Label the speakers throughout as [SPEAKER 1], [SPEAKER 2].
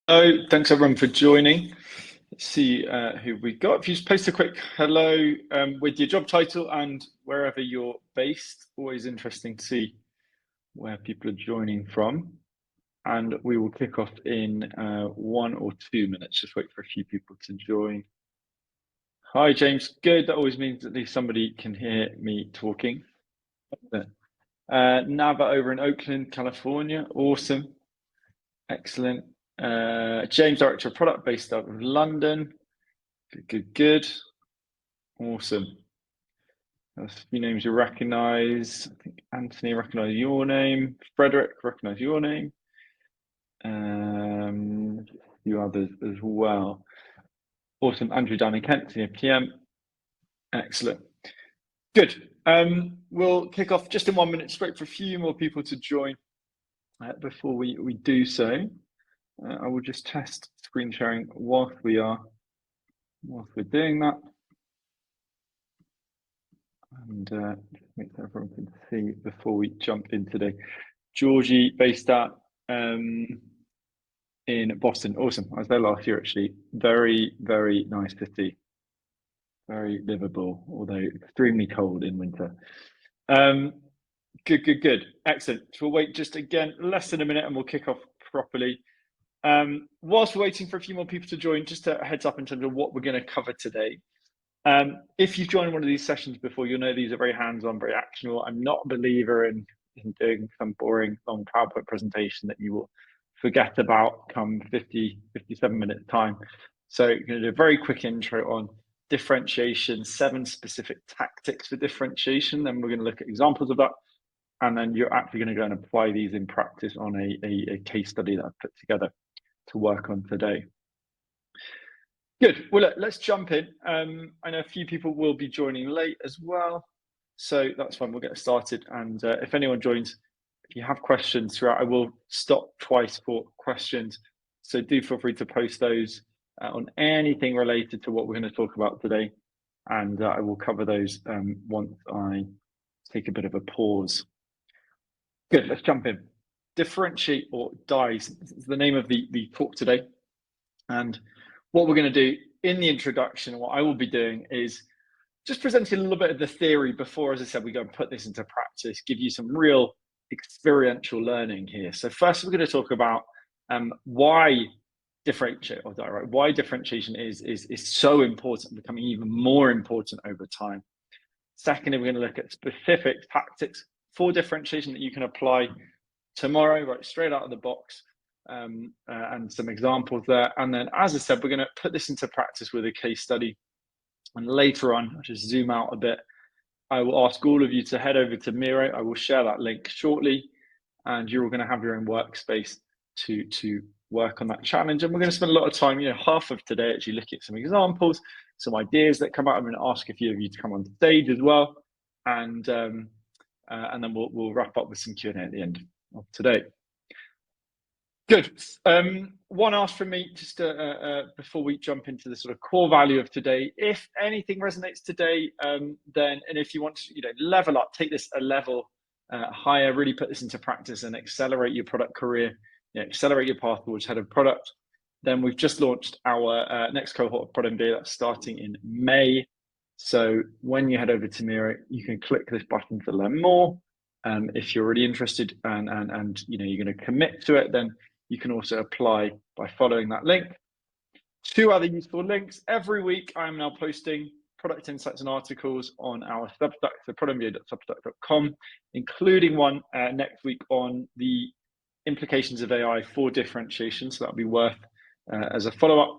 [SPEAKER 1] Hello, thanks everyone for joining. Let's see who we got. If you just post a quick hello with your job title and wherever you're based, always interesting to see where people are joining from. And we will kick off in 1 or 2 minutes. Just wait for a few people to join. Hi, James. Good. That always means at least somebody can hear me talking. Nava over in Oakland, California. Awesome. Excellent. James, Director of Product based out of London. Good. Awesome. There's a few names you recognize. I think Anthony recognized your name. Frederick recognized your name. A few others as well. Awesome. Andrew down in Kent, Senior PM. Excellent. Good. We'll kick off just in 1 minute, just wait for a few more people to join before we do so. I will just test screen sharing whilst we're doing that. And make sure everyone can see before we jump in today. Georgie, based out in Boston. Awesome. I was there last year, actually. Very, very nice city. Very livable, although extremely cold in winter. Good. Excellent. So we'll wait just again, less than a minute, and we'll kick off properly. Whilst we're waiting for a few more people to join, just a heads up in terms of what we're going to cover today. If you've joined one of these sessions before, you'll know these are very hands-on, very actionable. I'm not a believer in doing some boring long PowerPoint presentation that you will forget about come 57 minutes time. So you're going to do a very quick intro on differentiation, 7 specific tactics for differentiation. Then we're going to look at examples of that. And then you're actually going to go and apply these in practice on a case study that I've put together to work on today. Good. Well, let's jump in. I know a few people will be joining late as well, so that's fine. We'll get started. And if anyone joins, if you have questions throughout, I will stop twice for questions. So do feel free to post those on anything related to what we're going to talk about today. And I will cover those once I take a bit of a pause. Good. Let's jump in. Differentiate or dies is the name of the talk today. And what we're going to do in the introduction, what I will be doing is just presenting a little bit of the theory before, as I said, we go and put this into practice, give you some real experiential learning here. So first, we're going to talk about why differentiate or die, right? Why differentiation is so important, becoming even more important over time. Secondly, we're going to look at specific tactics for differentiation that you can apply tomorrow, right, straight out of the box. And some examples there. And then, as I said, we're going to put this into practice with a case study. And later on, I'll just zoom out a bit. I will ask all of you to head over to Miro. I will share that link shortly. And you're all going to have your own workspace to work on that challenge. And we're going to spend a lot of time, half of today actually looking at some examples, some ideas that come out. I'm going to ask a few of you to come on stage as well. And then we'll wrap up with some Q&A at the end of today. Good. One ask from me just before we jump into the sort of core value of today. If anything resonates today, and if you want to, level up, take this a level higher, really put this into practice and accelerate your product career, accelerate your path towards head of product, then we've just launched our next cohort of Product MBA that's starting in May. So when you head over to Miro, you can click this button to learn more. If you're really interested and you're going to commit to it, then you can also apply by following that link. 2 other useful links. Every week, I'm now posting product insights and articles on our Substack, so productmba.substack.com, including one next week on the implications of AI for differentiation. So that'll be worth as a follow-up.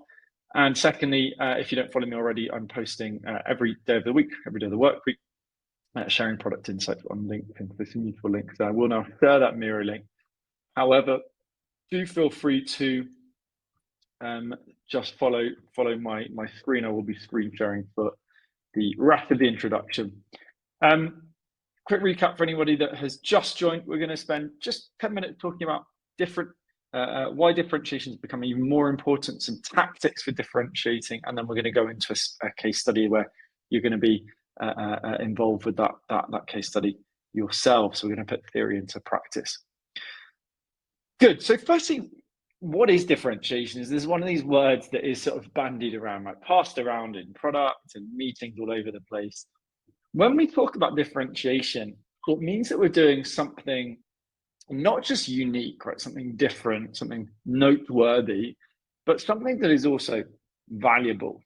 [SPEAKER 1] And secondly, if you don't follow me already, I'm posting every day of the week, every day of the work week, sharing product insights on LinkedIn. There's some useful links there. I will now share that Miro link. However, do feel free to just follow my screen. I will be screen sharing for the rest of the introduction. Quick recap for anybody that has just joined. We're going to spend just 10 minutes talking about why differentiation is becoming even more important, some tactics for differentiating, and then we're going to go into a case study where you're going to be involved with that case study yourself. So we're going to put theory into practice. Good. So firstly, what is differentiation? Is this one of these words that is sort of bandied around, like passed around in product and meetings all over the place. When we talk about differentiation, it means that we're doing something not just unique, right? Something different, something noteworthy, but something that is also valuable.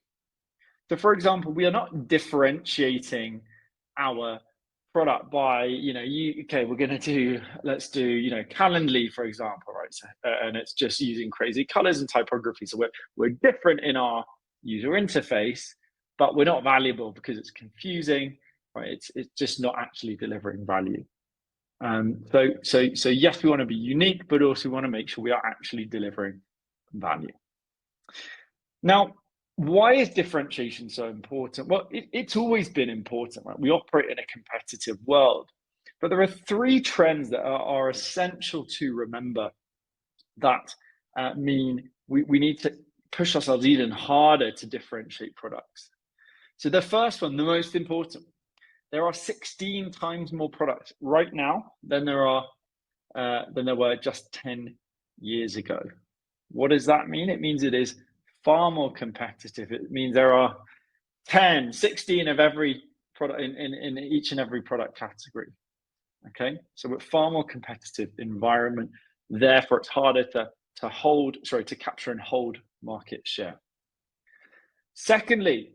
[SPEAKER 1] So, for example, we are not differentiating our product by, okay, we're going to do, let's do, Calendly, for example, right? So, and it's just using crazy colors and typography. So we're different in our user interface, but we're not valuable because it's confusing, right? It's just not actually delivering value. So yes, we want to be unique, but also we want to make sure we are actually delivering value. Now, why is differentiation so important? Well, it's always been important, right? We operate in a competitive world, but there are three trends that are essential to remember that mean we need to push ourselves even harder to differentiate products. So the first one, the most important, there are 16 times more products right now than there were just 10 years ago. What does that mean? It means it is far more competitive. It means there are 10, 16 of every product in each and every product category. Okay, so we're far more competitive environment. Therefore, it's harder to capture and hold market share. Secondly,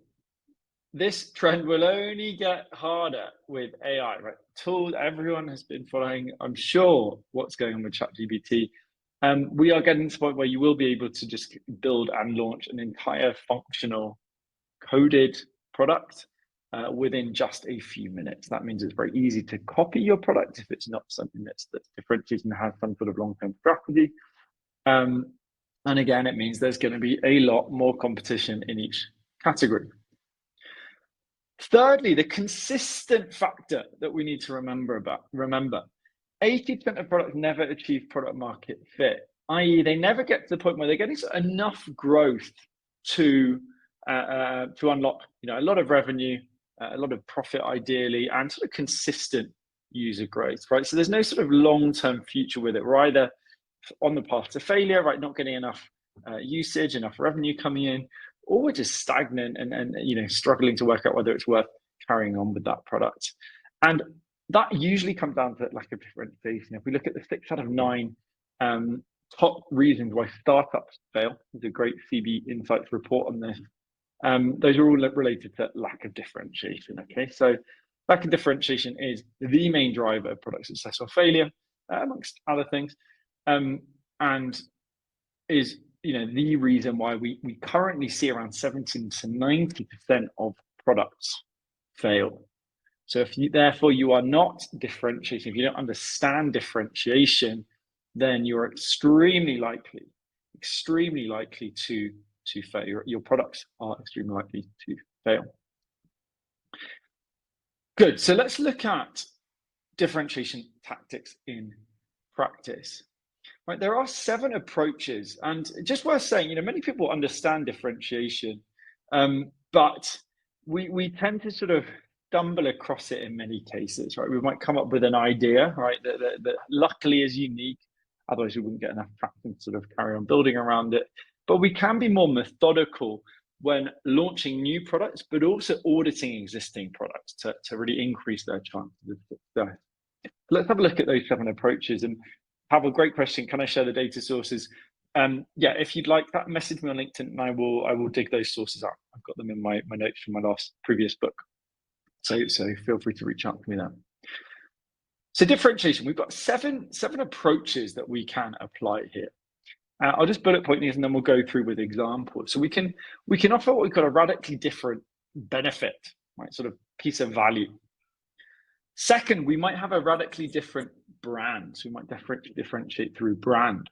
[SPEAKER 1] this trend will only get harder with AI, right? Tools, everyone has been following, I'm sure, what's going on with ChatGPT. We are getting to the point where you will be able to just build and launch an entire functional coded product within just a few minutes. That means it's very easy to copy your product if it's not something that's differentiated and has some sort of long-term strategy. And again, it means there's going to be a lot more competition in each category. Thirdly, the consistent factor that we need to remember, 80% of products never achieve product market fit, i.e. they never get to the point where they're getting enough growth to unlock a lot of revenue, a lot of profit ideally, and sort of consistent user growth, right? So there's no sort of long-term future with it. We're either on the path to failure, right? Not getting enough usage, enough revenue coming in, or we're just stagnant and struggling to work out whether it's worth carrying on with that product. And that usually comes down to lack of differentiation. If we look at the 6 out of 9 top reasons why startups fail, there's a great CB Insights report on this. Those are all related to lack of differentiation. Okay, so lack of differentiation is the main driver of product success or failure, amongst other things, and is the reason why we currently see around 70 to 90% of products fail. So if you are not differentiating, if you don't understand differentiation, then you're extremely likely to fail. Your products are extremely likely to fail. Good. So let's look at differentiation tactics in practice. Right, there are 7 approaches, and just worth saying, many people understand differentiation, but we tend to sort of stumble across it in many cases, right? We might come up with an idea, right, that luckily is unique, otherwise we wouldn't get enough traction to sort of carry on building around it. But we can be more methodical when launching new products, but also auditing existing products to really increase their chances of success. Let's have a look at those 7 approaches. And have a great question. Can I share the data sources? Yeah, if you'd like that, message me on LinkedIn and I will dig those sources up. I've got them in my notes from my previous book. So feel free to reach out to me there. So differentiation, we've got seven approaches that we can apply here. I'll just bullet point these and then we'll go through with examples. So we can offer what we call a radically different benefit, right? Sort of piece of value. Second, we might have a radically different brand. So we might differentiate through brand.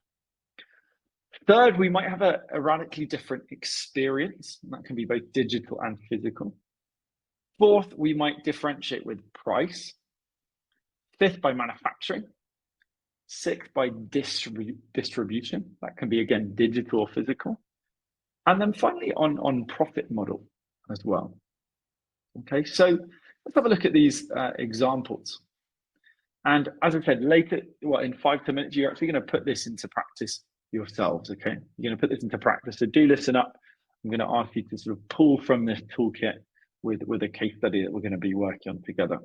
[SPEAKER 1] Third, we might have a radically different experience. And that can be both digital and physical. Fourth, we might differentiate with price. Fifth, by manufacturing. Sixth, by distribution. That can be, again, digital or physical. And then finally, on profit model as well. Okay, so let's have a look at these examples. And as I said, later, in 5 to 10 minutes, you're actually going to put this into practice yourselves. Okay, you're going to put this into practice. So do listen up. I'm going to ask you to sort of pull from this toolkit with a case study that we're going to be working on together.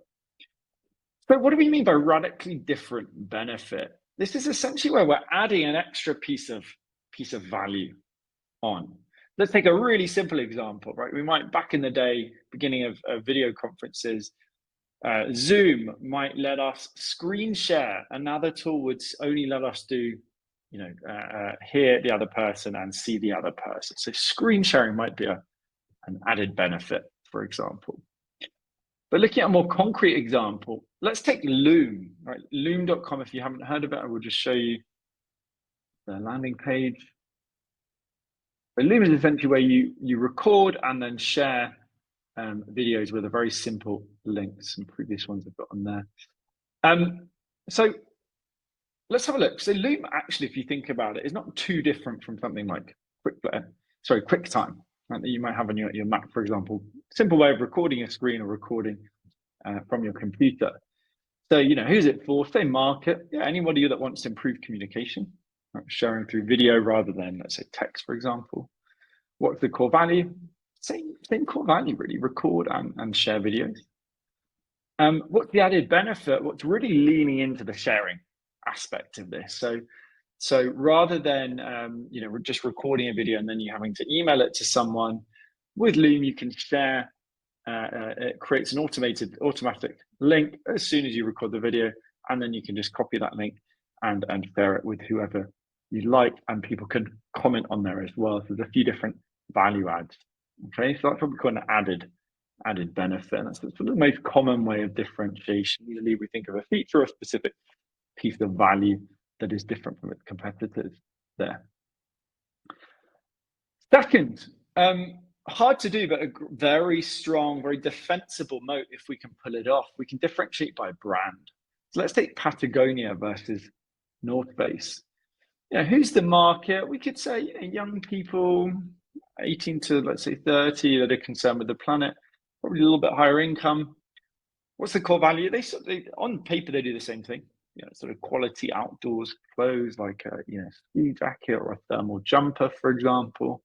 [SPEAKER 1] So what do we mean by radically different benefit? This is essentially where we're adding an extra piece of value on. Let's take a really simple example, right? We might, back in the day, beginning of video conferences, Zoom might let us screen share. Another tool would only let us do, hear the other person and see the other person. So screen sharing might be an added benefit, for example. But looking at a more concrete example, let's take Loom, right? Loom.com, if you haven't heard of it, I will just show you the landing page. But Loom is essentially where you record and then share videos with a very simple link. Some previous ones I've got on there. So let's have a look. So Loom, actually, if you think about it, is not too different from something like QuickTime, right, that you might have on your Mac, for example. Simple way of recording a screen or recording from your computer. So, who's it for? Same market. Yeah, anybody that wants to improve communication, right, sharing through video rather than, let's say, text, for example. What's the core value? Same core value, really. Record and share videos. What's the added benefit? What's really leaning into the sharing aspect of this? So rather than just recording a video and then you having to email it to someone, with Loom you can share. It creates an automatic link as soon as you record the video, and then you can just copy that link and share it with whoever you like, and people can comment on there as well. So there's a few different value adds. Okay, so that's what we call an added benefit. And that's the most common way of differentiation. Usually we think of a feature or a specific piece of value that is different from its competitors there. Second, hard to do, but a very strong, very defensible moat if we can pull it off. We can differentiate by brand. So let's take Patagonia versus North Face. Who's the market? We could say young people, 18 to, let's say, 30, that are concerned with the planet, probably a little bit higher income. What's the core value? They on paper, they do the same thing. Sort of quality outdoors clothes like a ski jacket or a thermal jumper, for example.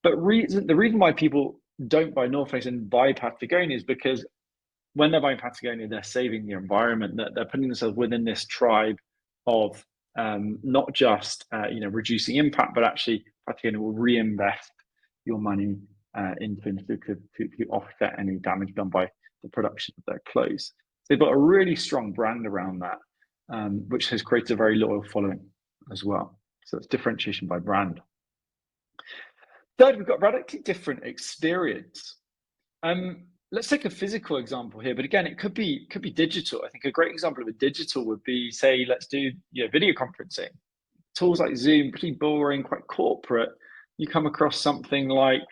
[SPEAKER 1] But the reason why people don't buy North Face and buy Patagonia is because when they're buying Patagonia, they're saving the environment. They're putting themselves within this tribe of not just reducing impact, but actually Patagonia will reinvest your money to offset any damage done by the production of their clothes. So they've got a really strong brand around that, which has created a very loyal following as well. So it's differentiation by brand. Third, we've got radically different experience. Let's take a physical example here, but again, it could be digital. I think a great example of a digital would be, say, let's do video conferencing. Tools like Zoom, pretty boring, quite corporate. You come across something like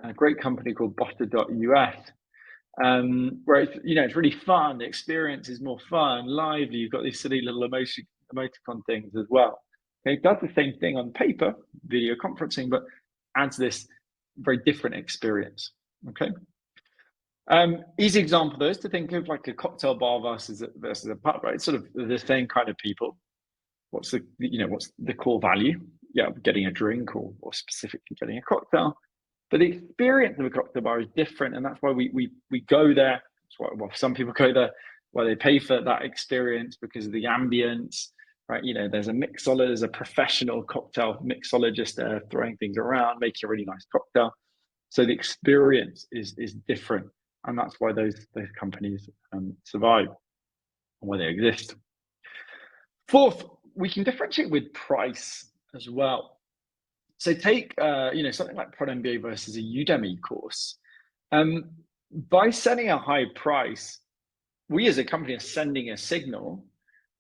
[SPEAKER 1] a great company called Butter.us, where it's really fun. The experience is more fun, lively. You've got these silly little emoticon things as well. Okay, it does the same thing on paper, video conferencing, but adds this very different experience. Okay. Easy example though is to think of like a cocktail bar versus a pub, right? It's sort of the same kind of people. What's the core value? Yeah, getting a drink or specifically getting a cocktail. But the experience of a cocktail bar is different, and that's why we go there. That's why some people go there, why they pay for that experience, because of the ambience, right? There's a professional cocktail mixologist there throwing things around, making a really nice cocktail. So the experience is different, and that's why those companies survive and why they exist. Fourth, we can differentiate with price as well. So take something like Prod MBA versus a Udemy course. By setting a high price, we as a company are sending a signal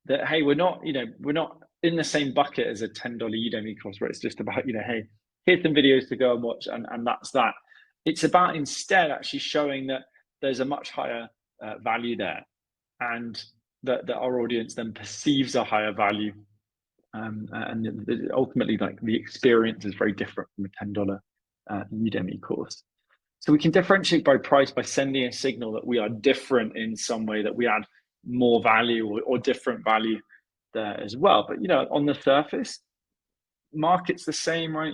[SPEAKER 1] that, hey, we're not in the same bucket as a $10 Udemy course where it's just about, hey, here's some videos to go and watch and that's that. It's about instead actually showing that there's a much higher value there, and that our audience then perceives a higher value. And ultimately, like, the experience is very different from a $10 Udemy course. So we can differentiate by price by sending a signal that we are different in some way, that we add more value or different value there as well. But on the surface, market's the same, right?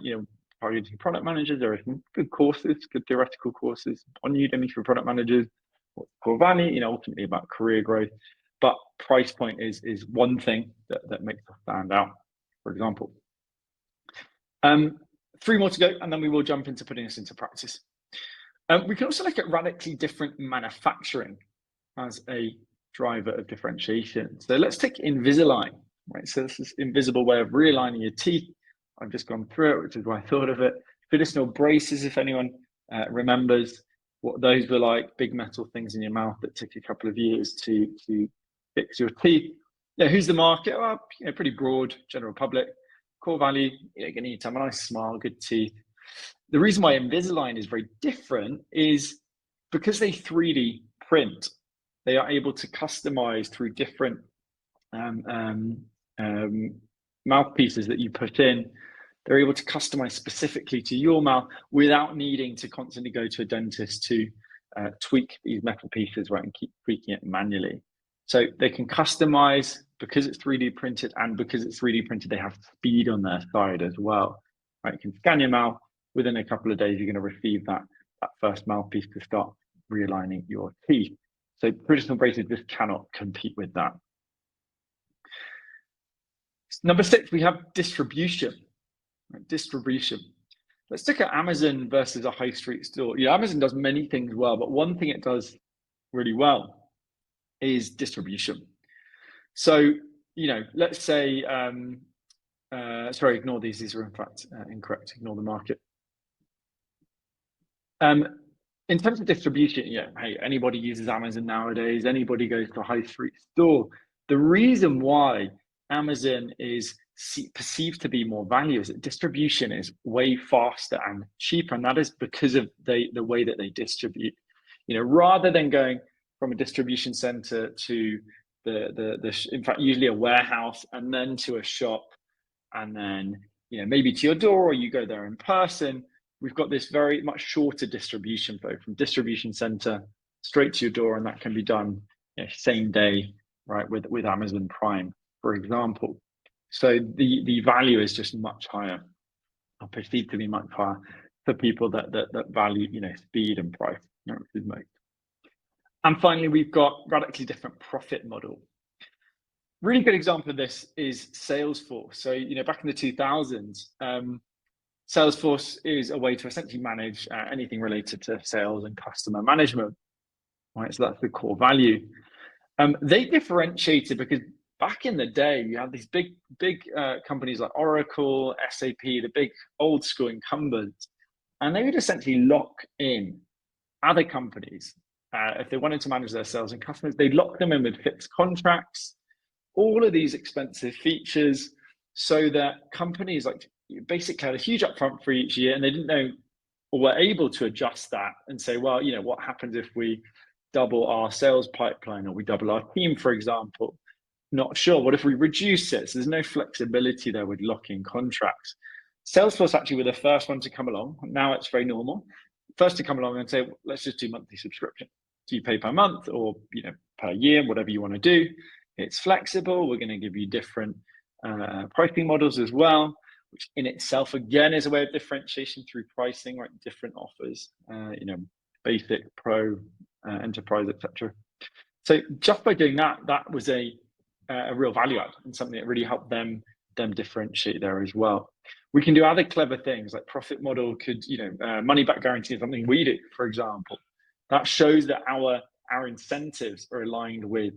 [SPEAKER 1] Targeting product managers. There are some good courses, good theoretical courses on Udemy for product managers. What's core value? Ultimately about career growth. But price point is one thing that makes us stand out, for example. 3 more to go, and then we will jump into putting this into practice. We can also look at radically different manufacturing as a driver of differentiation. So let's take Invisalign, right? So this is invisible way of realigning your teeth. I've just gone through it, which is why I thought of it. Traditional braces, if anyone remembers what those were like, big metal things in your mouth that took a couple of years to fix your teeth. Who's the market? Well, pretty broad, general public. Core value, you're going to need to have a nice smile, good teeth. The reason why Invisalign is very different is because they 3D print. They are able to customize through different mouthpieces that you put in. They're able to customize specifically to your mouth without needing to constantly go to a dentist to tweak these metal pieces, right, and keep tweaking it manually. So they can customize because it's 3D printed, and because it's 3D printed, they have speed on their side as well. Right, you can scan your mouth. Within a couple of days, you're going to receive that first mouthpiece to start realigning your teeth. So traditional braces just cannot compete with that. Number 6, we have distribution. Right, distribution. Let's look at Amazon versus a high street store. Amazon does many things well, but one thing it does really well is distribution. So, let's say, sorry, ignore these. These are in fact incorrect. Ignore the market. In terms of distribution, hey, anybody uses Amazon nowadays. Anybody goes to a high street store. The reason why Amazon is perceived to be more value is that distribution is way faster and cheaper, and that is because of the way that they distribute. Rather than going from a distribution center to in fact usually a warehouse and then to a shop, and then maybe to your door, or you go there in person. We've got this very much shorter distribution flow from distribution center straight to your door, and that can be done same day, right, with Amazon Prime, for example. So the value is just much higher, or perceived to be much higher for people that value speed and price. And finally, we've got radically different profit model. Really good example of this is Salesforce. So back in the 2000s. Salesforce is a way to essentially manage anything related to sales and customer management, right? So that's the core value. They differentiated because back in the day, you had these big companies like Oracle, SAP, the big old school incumbents, and they would essentially lock in other companies. If they wanted to manage their sales and customers, they'd lock them in with fixed contracts, all of these expensive features, so that companies basically had a huge upfront for each year, and they didn't know, or were able to adjust that and say, well, what happens if we double our sales pipeline, or we double our team, for example? Not sure. What if we reduce it? So there's no flexibility there with locking contracts. Salesforce actually were the first one to come along. Now it's very normal. First to come along and say, well, let's just do monthly subscription. So you pay per month or per year, whatever you want to do. It's flexible. We're going to give you different pricing models as well, which in itself, again, is a way of differentiation through pricing, right? Different offers, basic, pro, enterprise, etc. So just by doing that, that was a real value add and something that really helped them differentiate there as well. We can do other clever things like profit model could, money back guarantee is something we do, for example. That shows that our incentives are aligned with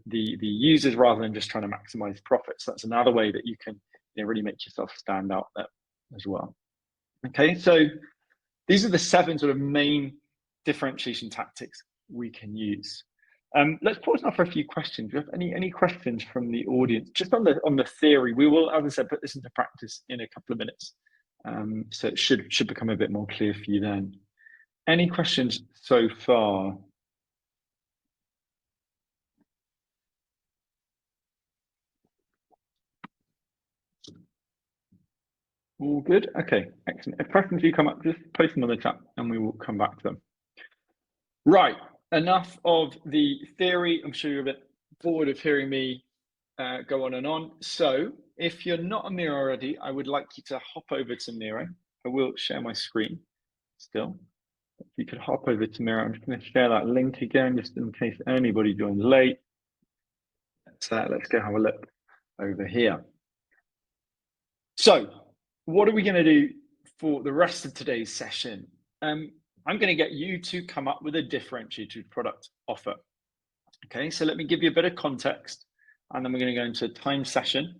[SPEAKER 1] the users rather than just trying to maximize profits. That's another way that you can really make yourself stand out there as well. Okay, so these are the 7 sort of main differentiation tactics we can use. Let's pause now for a few questions. Do you have any questions from the audience? Just on the theory, we will, as I said, put this into practice in a couple of minutes. So it should become a bit more clear for you then. Any questions so far? All good? Okay, excellent. If questions do come up, just post them on the chat and we will come back to them. Right, enough of the theory. I'm sure you're a bit bored of hearing me go on and on. So if you're not a Miro already, I would like you to hop over to Miro. I will share my screen still. If you could hop over to Miro, I'm just going to share that link again, just in case anybody joins late. Let's go have a look over here. So what are we going to do for the rest of today's session? I'm going to get you to come up with a differentiated product offer. Okay, so let me give you a bit of context, and then we're going to go into a time session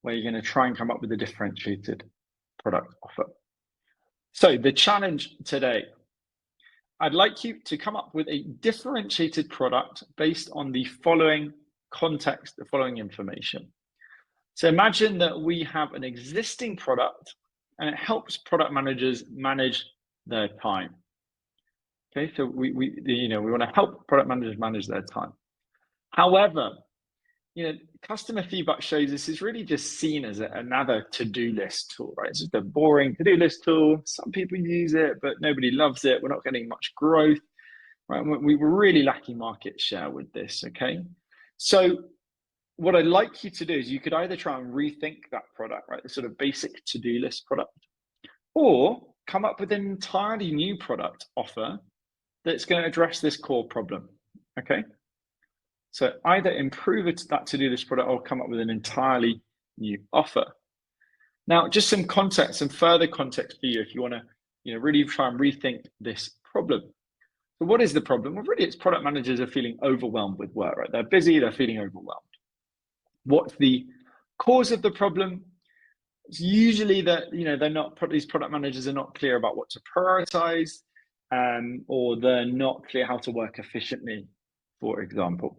[SPEAKER 1] where you're going to try and come up with a differentiated product offer. So the challenge today, I'd like you to come up with a differentiated product based on the following context, the following information. So imagine that we have an existing product and it helps product managers manage their time. Okay, so we want to help product managers manage their time. However, customer feedback shows this is really just seen as another to-do list tool, right? It's just a boring to-do list tool. Some people use it, but nobody loves it. We're not getting much growth, right? We were really lacking market share with this, okay? So what I'd like you to do is you could either try and rethink that product, right? The sort of basic to-do list product, or come up with an entirely new product offer that's going to address this core problem, okay? So either improve that to-do list product or come up with an entirely new offer. Now, just some context, some further context for you if you want to really try and rethink this problem. So what is the problem? Well, really, it's product managers are feeling overwhelmed with work, right? They're busy, they're feeling overwhelmed. What's the cause of the problem? It's usually that these product managers are not clear about what to prioritize, or they're not clear how to work efficiently, for example.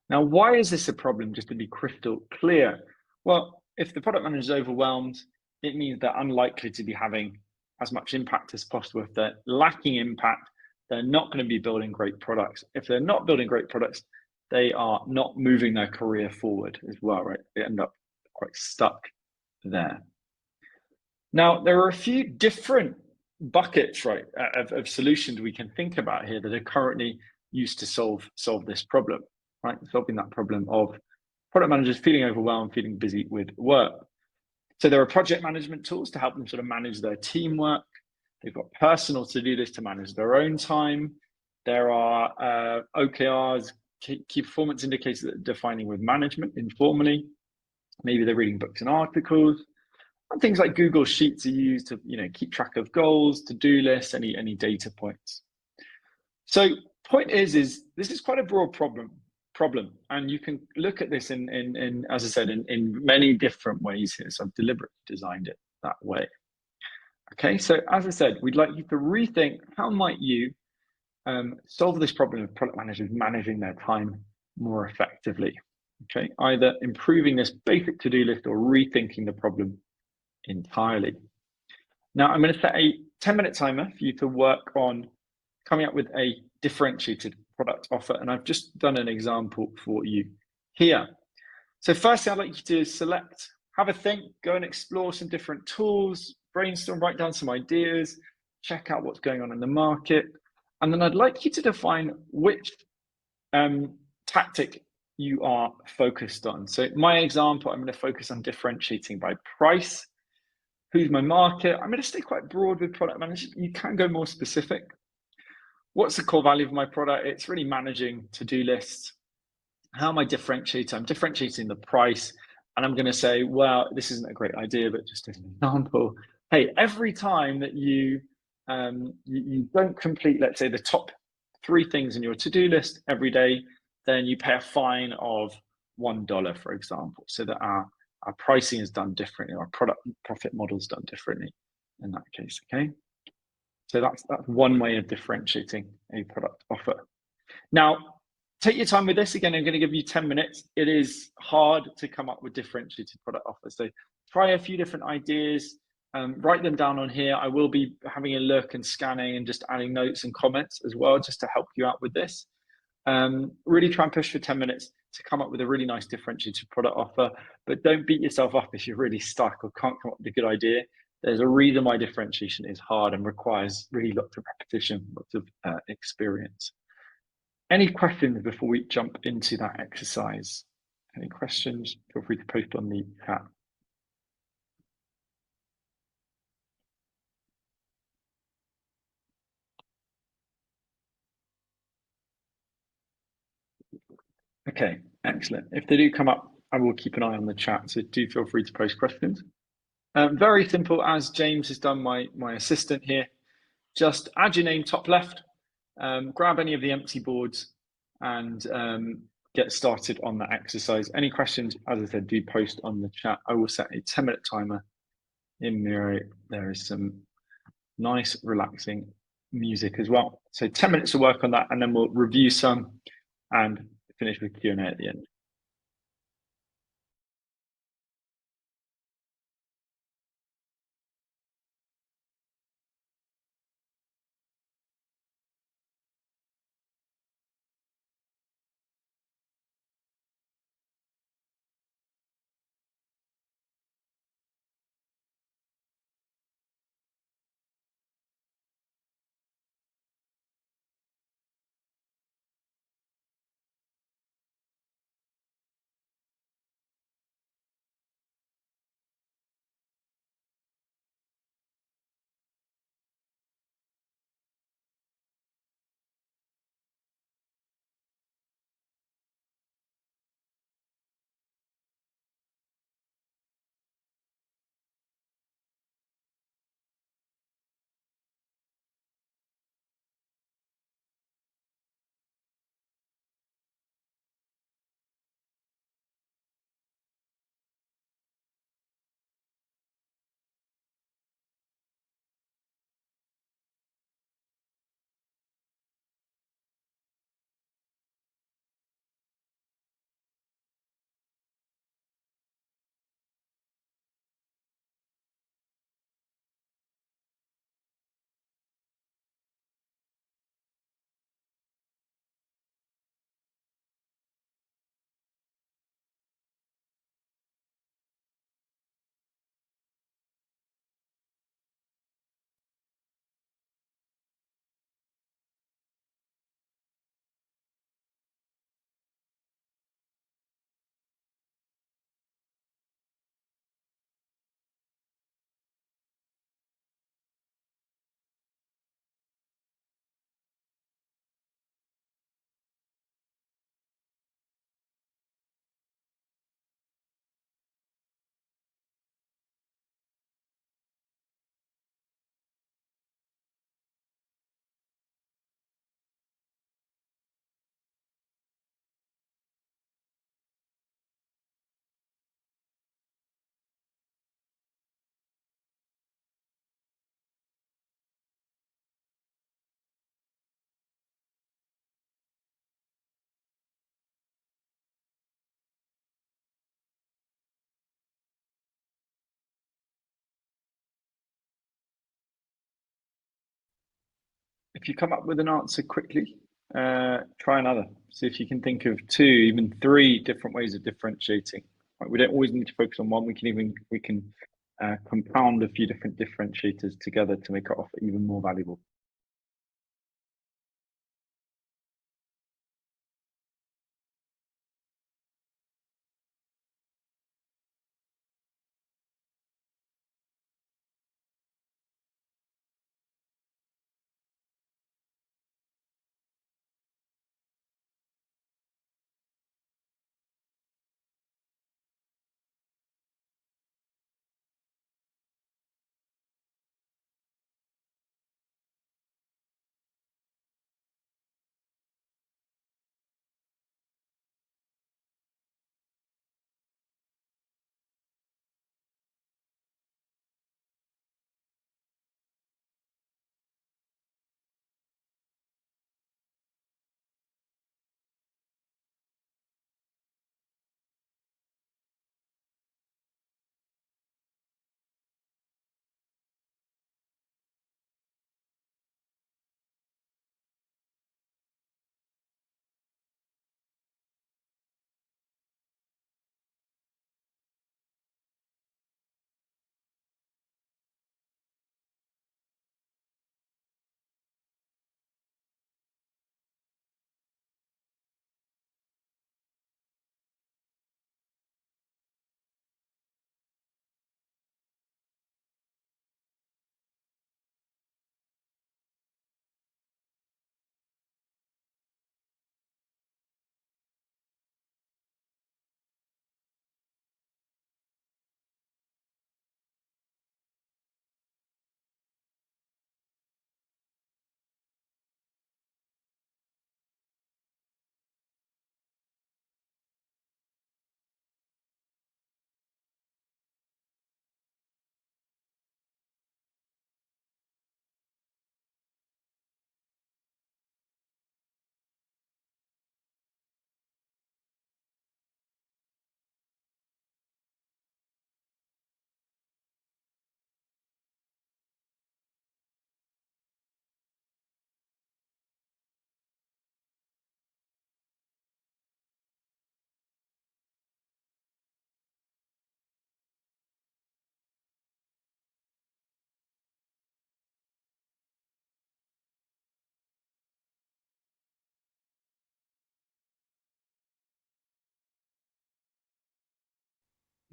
[SPEAKER 1] Now, why is this a problem? Just to be crystal clear. Well, if the product manager is overwhelmed, it means they're unlikely to be having as much impact as possible. If they're lacking impact, they're not going to be building great products. If they're not building great products, they are not moving their career forward as well, right? They end up quite stuck there. Now, there are a few different buckets, right, of solutions we can think about here that are currently used to solve this problem, right? Solving that problem of product managers feeling overwhelmed, feeling busy with work. So there are project management tools to help them sort of manage their teamwork. They've got personal to-do lists to manage their own time. There are OKRs, key performance indicators that are defining with management informally. Maybe they're reading books and articles. And things like Google Sheets are used to keep track of goals, to-do lists, any data points. So point is this is quite a broad problem, and you can look at this in as I said, in many different ways here. So I've deliberately designed it that way. Okay, so as I said, we'd like you to rethink how might you solve this problem of product managers managing their time more effectively. Okay, either improving this basic to-do list or rethinking the problem entirely. Now, I'm going to set a 10-minute timer for you to work on coming up with a differentiated product offer, and I've just done an example for you here. So firstly, I'd like you to have a think, go and explore some different tools, brainstorm, write down some ideas, check out what's going on in the market, and then I'd like you to define which tactic you are focused on. So my example, I'm going to focus on differentiating by price. Who's my market? I'm going to stay quite broad with product management. You can go more specific. What's the core value of my product? It's really managing to-do lists. How am I differentiating? I'm differentiating the price, and I'm going to say, well, this isn't a great idea, but just as an example, hey, every time that you don't complete, let's say, the top 3 things in your to-do list every day, then you pay a fine of $1, for example, so that our pricing is done differently, our product profit model is done differently in that case, okay? So that's one way of differentiating a product offer. Now, take your time with this. Again, I'm going to give you 10 minutes. It is hard to come up with differentiated product offers. So try a few different ideas, write them down on here. I will be having a look and scanning and just adding notes and comments as well, just to help you out with this. Really try and push for 10 minutes to come up with a really nice differentiated product offer, but don't beat yourself up if you're really stuck or can't come up with a good idea. There's a reason why differentiation is hard and requires really lots of repetition, lots of experience. Any questions before we jump into that exercise? Any questions? Feel free to post on the chat. Okay, excellent. If they do come up, I will keep an eye on the chat, so do feel free to post questions. Very simple, as James has done, my assistant here. Just add your name top left, grab any of the empty boards, and get started on that exercise. Any questions, as I said, do post on the chat. I will set a 10-minute timer in Miro. There is some nice, relaxing music as well. So 10 minutes to work on that, and then we'll review some and finish with Q&A at the end. If you come up with an answer quickly, try another. See if you can think of 2, even 3 different ways of differentiating. Right, we don't always need to focus on one. We can compound a few different differentiators together to make our offer even more valuable.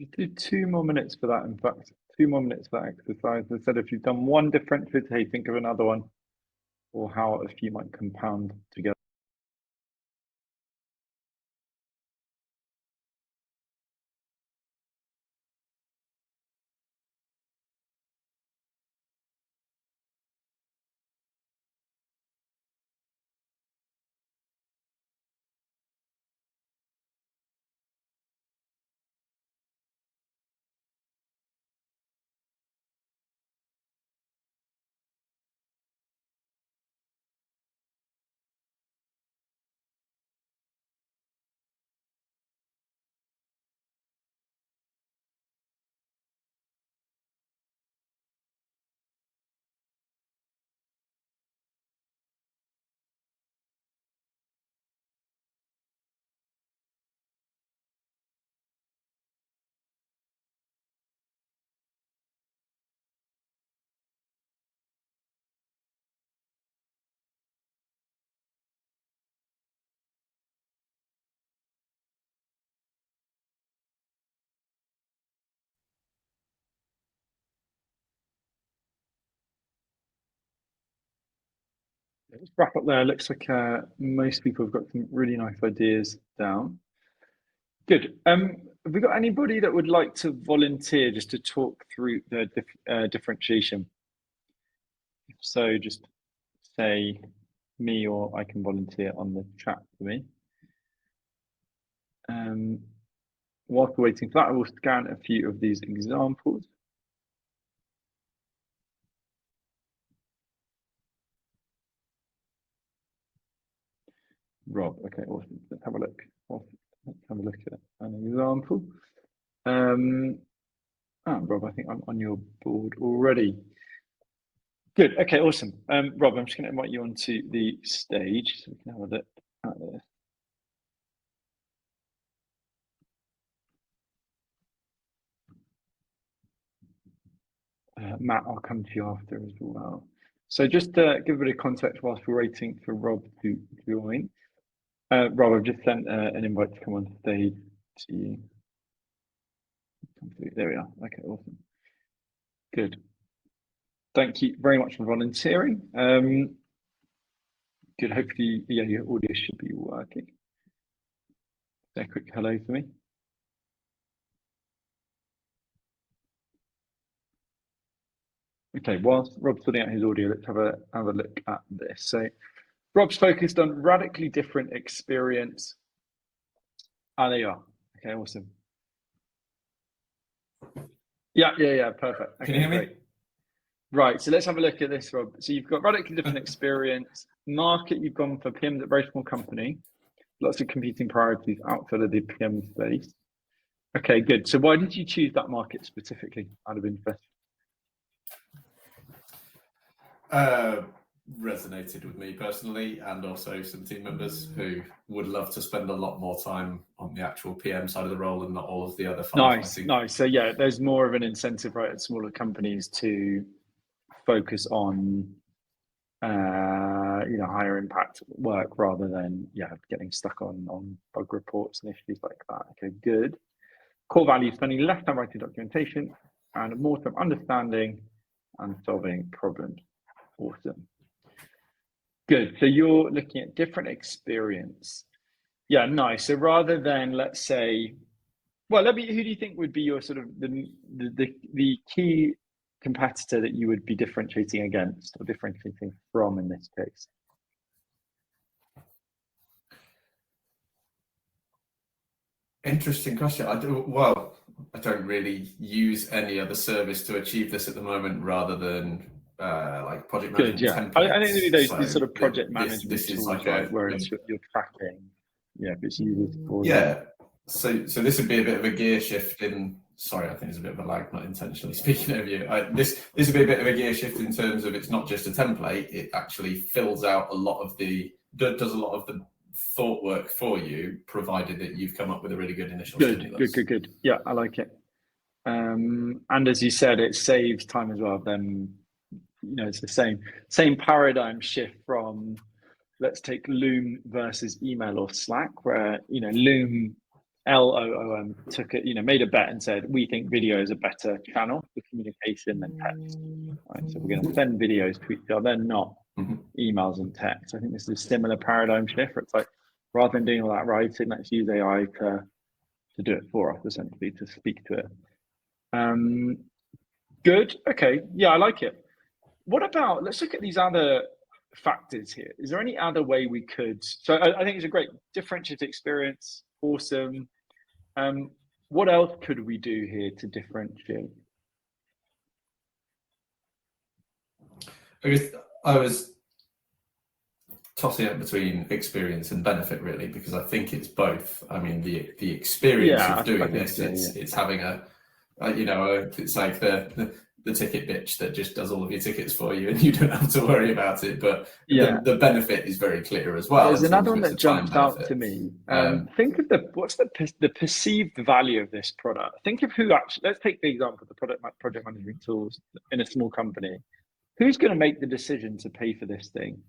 [SPEAKER 1] Just do 2 more minutes for that. In fact, 2 more minutes for that exercise. I said if you've done one differentiator, think of another one, or how a few might compound together. Let's wrap up there. Looks like most people have got some really nice ideas down. Good. Have we got anybody that would like to volunteer just to talk through the differentiation? If so, just say me or I can volunteer on the chat for me. Whilst we're waiting for that, I will scan a few of these examples. Rob, okay, awesome. Let's have a look. Let's have a look at an example. Rob, I think I'm on your board already. Good. Okay, awesome. Rob, I'm just going to invite you onto the stage so we can have a look at this. Matt, I'll come to you after as well. So just to give a bit of context whilst we're waiting for Rob to join. Rob, I've just sent an invite to come on stage to you. There we are. Okay, awesome. Good. Thank you very much for volunteering. Good. Hopefully, yeah, your audio should be working. Say a quick hello for me. Okay, whilst Rob's sorting out his audio, let's have a look at this. So Rob's focused on radically different experience. There you are. Okay, awesome. Yeah, perfect. Okay,
[SPEAKER 2] Can you hear me?
[SPEAKER 1] great. Right, so let's have a look at this, Rob. So you've got radically different experience. Market, you've gone for PMs at a very small company. Lots of competing priorities outside of the PM space. Okay, good. So why did you choose that market specifically out of interest?
[SPEAKER 2] Resonated with me personally, and also some team members who would love to spend a lot more time on the actual PM side of the role and not all of the other firefighting.
[SPEAKER 1] Nice. So yeah, there's more of an incentive, right, at smaller companies to focus on, higher impact work rather than getting stuck on bug reports and issues like that. Okay, good. Core values: spending less time writing documentation and more time understanding and solving problems. Awesome. Good. So you're looking at different experience. Yeah, nice. So rather than, let's say, who do you think would be your sort of the key competitor that you would be differentiating against or differentiating from in this case?
[SPEAKER 2] Interesting question. I don't really use any other service to achieve this at the moment, rather than like project management templates.
[SPEAKER 1] I think these sort of project management tools, like right, where it's you're tracking, it's used for
[SPEAKER 2] So this would be a bit of a gear shift in. Sorry, I think there's a bit of a lag, not intentionally speaking over you. This would be a bit of a gear shift in terms of it's not just a template; it actually fills out does a lot of the thought work for you, provided that you've come up with a really good initial stimulus.
[SPEAKER 1] Good. Yeah, I like it. And as you said, it saves time as well. Then it's the same paradigm shift from, let's take Loom versus email or Slack, where Loom LOOM took it, made a bet and said, we think video is a better channel for communication than text. Right, so we're going to send videos to each other, not emails and text. I think this is a similar paradigm shift where it's like, rather than doing all that writing, let's use AI to do it for us, essentially, to speak to it. Good. Okay. Yeah, I like it. What about, let's look at these other factors here. Is there any other way we could? So I think it's a great differentiated experience. Awesome. What else could we do here to differentiate?
[SPEAKER 2] I was tossing up between experience and benefit really, because I think it's both. I mean, the experience of doing this, it's having it's like the ticket bitch that just does all of your tickets for you and you don't have to worry about it. But the benefit is very clear as well.
[SPEAKER 1] There's another one that jumps out to me. Think of what's the perceived value of this product. Think of who actually, let's take the example of the project management tools in a small company. Who's going to make the decision to pay for this thing?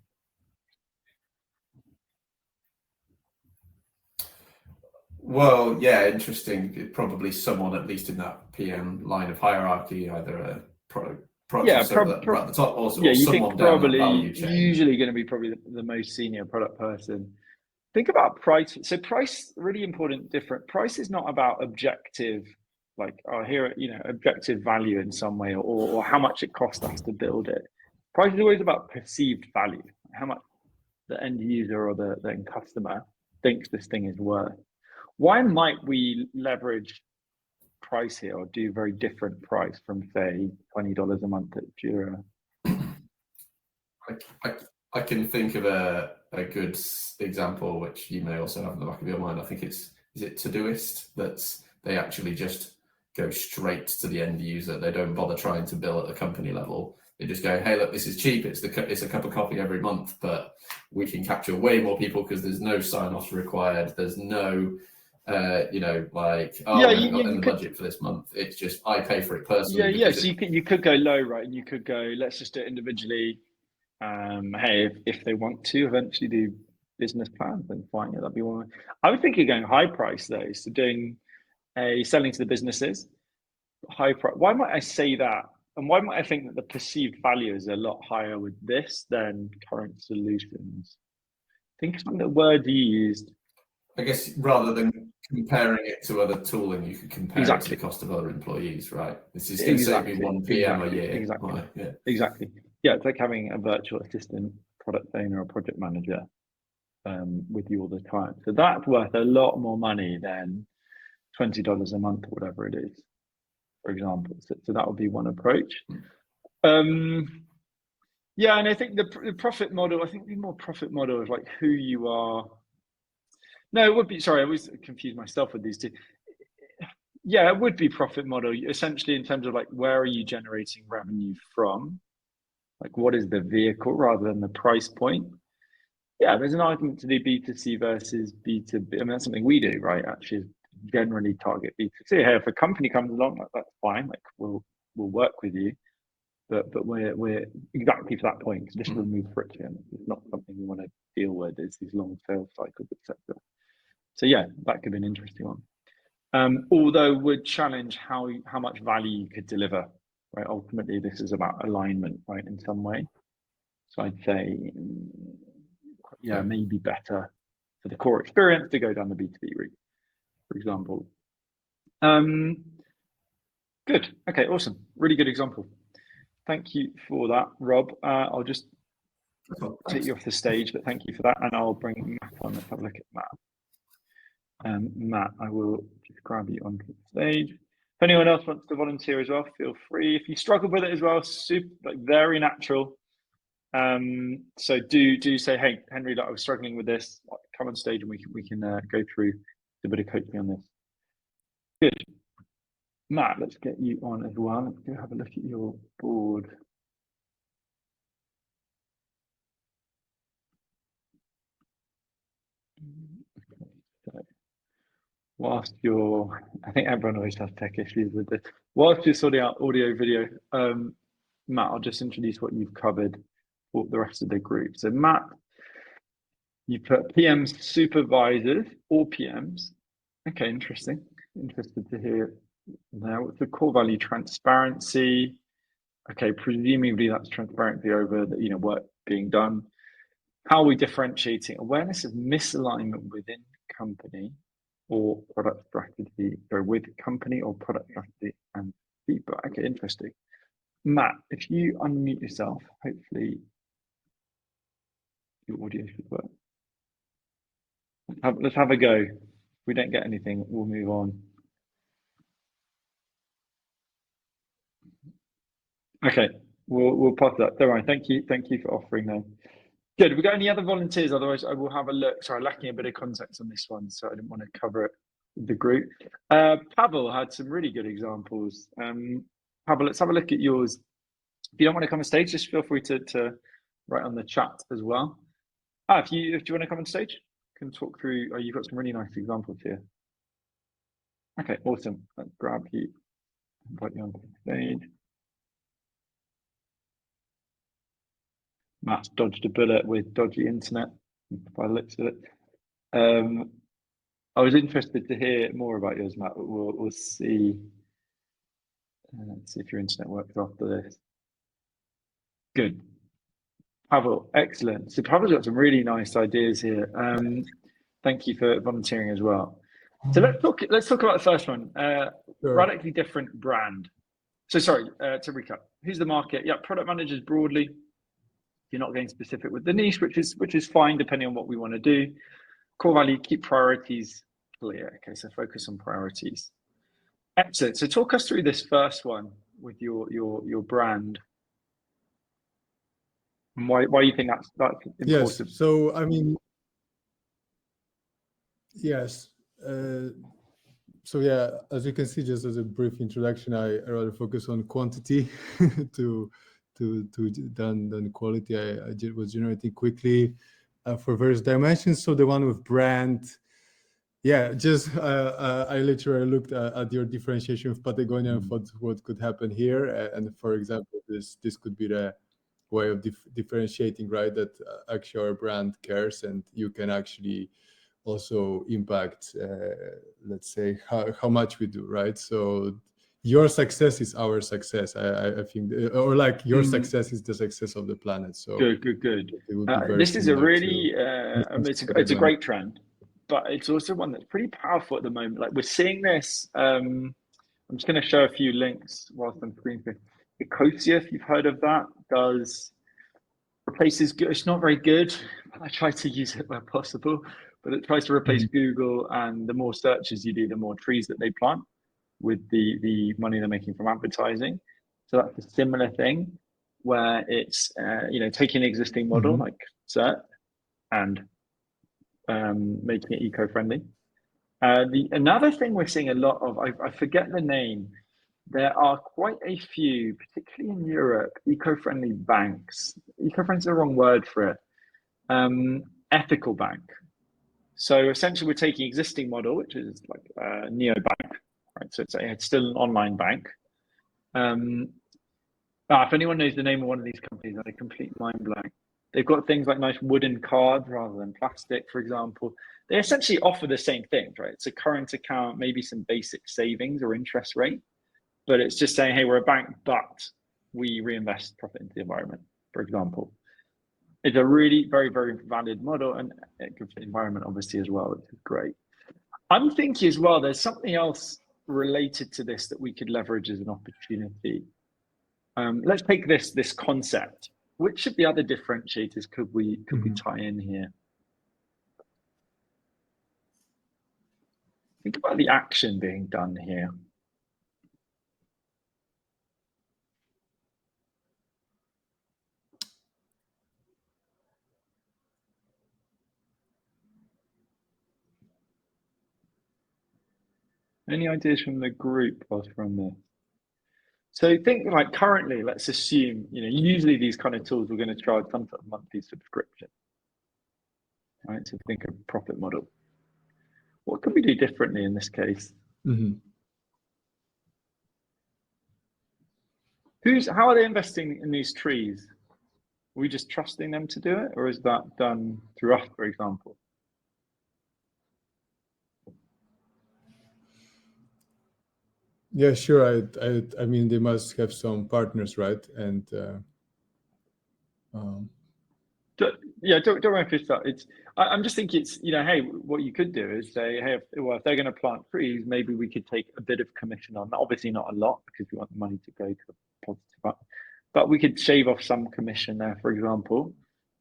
[SPEAKER 2] Well, yeah, interesting. Probably someone at least in that PM line of hierarchy, either a product at the top, or someone down that value chain.
[SPEAKER 1] Usually going to be probably the most senior product person. Think about price. So price, really important. Different price is not about objective, like objective value in some way, or how much it cost us to build it. Price is always about perceived value, how much the end user or the end customer thinks this thing is worth. Why might we leverage price here or do very different price from, say, $20 a month at Jira?
[SPEAKER 2] I can think of a good example, which you may also have in the back of your mind. I think is it Todoist, they actually just go straight to the end user. They don't bother trying to bill at the company level. They just go, hey, look, this is cheap. It's a cup of coffee every month, but we can capture way more people because there's no sign-offs required. There's no the budget for this month. It's just I pay for it personally.
[SPEAKER 1] So you could go low, right? And you could go, let's just do it individually. Hey, if they want to eventually do business plans, then fine, that'd be one. I was thinking going high price though, so doing selling to the businesses, high price. Why might I say that? And why might I think that the perceived value is a lot higher with this than current solutions? Think of some of the words you used.
[SPEAKER 2] I guess rather than comparing it to other tooling, you could compare it to the cost of other employees, right? This is going to save me 1 PM a year.
[SPEAKER 1] Exactly. Yeah, it's like having a virtual assistant, product owner, or project manager with you all the time. So that's worth a lot more money than $20 a month or whatever it is, for example. So that would be one approach. Yeah, and I think the profit model, I think the more profit model is like who you are. No, it would be, sorry, I always confuse myself with these two. Yeah, it would be profit model, essentially in terms of like, where are you generating revenue from? Like, what is the vehicle rather than the price point? Yeah, there's an argument to do B2C versus B2B. I mean, that's something we do, right? Actually, generally target B2C. Hey, if a company comes along, that's fine. Like, we'll work with you. But we're exactly to that point, just remove friction. It's not something we want to deal with. It's these long sales cycles, etc. So yeah, that could be an interesting one. Although would challenge how much value you could deliver, right? Ultimately, this is about alignment, right, in some way. So I'd say, maybe better for the core experience to go down the B2B route, for example. Good. Okay, awesome. Really good example. Thank you for that, Rob. I'll just take you off the stage, but thank you for that. And I'll bring Matt on. Let's have a look at Matt. Matt, I will just grab you onto the stage. If anyone else wants to volunteer as well, feel free. If you struggle with it as well, very natural. So do say, hey, Henry, I was struggling with this. Come on stage and we can go through a bit of coaching on this. Good. Matt, let's get you on as well. Let's go have a look at your board. Whilst I think everyone always has tech issues with this. Whilst you're sorting out audio, video, Matt, I'll just introduce what you've covered for the rest of the group. So Matt, you put PMs, supervisors, or PMs Okay, interesting. Interested to hear now. What's the core value? Transparency. Okay, presumably that's transparency over the work being done. How are we differentiating awareness of misalignment within company or product strategy, or with company or product strategy and feedback? Okay, interesting. Matt, if you unmute yourself, hopefully your audio should work. Let's have a go. If we don't get anything, we'll move on. Okay, we'll pass that. Don't worry. Thank you for offering that. Good. Have we got any other volunteers? Otherwise, I will have a look. Sorry, lacking a bit of context on this one, so I didn't want to cover it with the group. Pavel had some really good examples. Pavel, let's have a look at yours. If you don't want to come on stage, just feel free to write on the chat as well. If you want to come on stage, can talk through. Oh, you've got some really nice examples here. Okay, awesome. Let's grab you, invite you onto the stage. Matt's dodged a bullet with dodgy internet by the looks of it. I was interested to hear more about yours, Matt. But we'll see. Let's see if your internet works after this. Good. Pavel, excellent. So Pavel's got some really nice ideas here. Thank you for volunteering as well. So let's talk about the first one.
[SPEAKER 3] Sure.
[SPEAKER 1] Radically different brand. So sorry, to recap. Who's the market? Yeah, product managers broadly. You're not getting specific with the niche, which is fine depending on what we want to do. Core value, keep priorities clear. Okay, so focus on priorities. Excellent. So talk us through this first one with your brand. And why you think that's important?
[SPEAKER 3] Yes. So I mean, yes. So yeah, as you can see, just as a brief introduction, I rather focus on quantity than quality. I was generating quickly for various dimensions. So the one with brand, yeah, just I literally looked at your differentiation of Patagonia and thought what could happen here. And for example, this could be the way of differentiating, right? That actually our brand cares, and you can actually also impact, let's say, how much we do, right? So your success is our success. I think, or like your success is the success of the planet. So
[SPEAKER 1] good.
[SPEAKER 3] It would be very
[SPEAKER 1] This is a really it's a great trend, but it's also one that's pretty powerful at the moment. Like we're seeing this. I'm just going to show a few links whilst I'm screen sharing. Ecosia, if you've heard of that, does replaces. It's not very good. I try to use it where possible, but it tries to replace Google. And the more searches you do, the more trees that they plant with the money they're making from advertising. So that's a similar thing where it's taking an existing model like search and making it eco-friendly. Another thing we're seeing a lot of, I forget the name. There are quite a few, particularly in Europe, eco-friendly banks. Eco-friendly is the wrong word for it. Ethical bank. So essentially, we're taking existing model, which is like a neobank, right? So it's still an online bank. If anyone knows the name of one of these companies, I'm a complete mind blank. They've got things like nice wooden cards rather than plastic, for example. They essentially offer the same things, right? It's a current account, maybe some basic savings or interest rate, but it's just saying, hey, we're a bank, but we reinvest profit into the environment, for example. It's a really very, very valid model, and it gives the environment obviously as well, which is great. I'm thinking as well, there's something else related to this that we could leverage as an opportunity. Let's take this concept. Which of the other differentiators could we tie in here? Think about the action being done here. Any ideas from the group whilst we're on this? So think like currently, let's assume, usually these kind of tools, we're going to charge some sort of monthly subscription, right? So think of profit model. What can we do differently in this case? How are they investing in these trees? Are we just trusting them to do it, or is that done through us, for example?
[SPEAKER 3] Yeah, sure. I mean, they must have some partners, right? And
[SPEAKER 1] don't worry if it's that. I'm just thinking it's, hey, what you could do is say, hey, if they're going to plant trees, maybe we could take a bit of commission on that. Obviously not a lot because we want the money to go to a positive, but we could shave off some commission there, for example,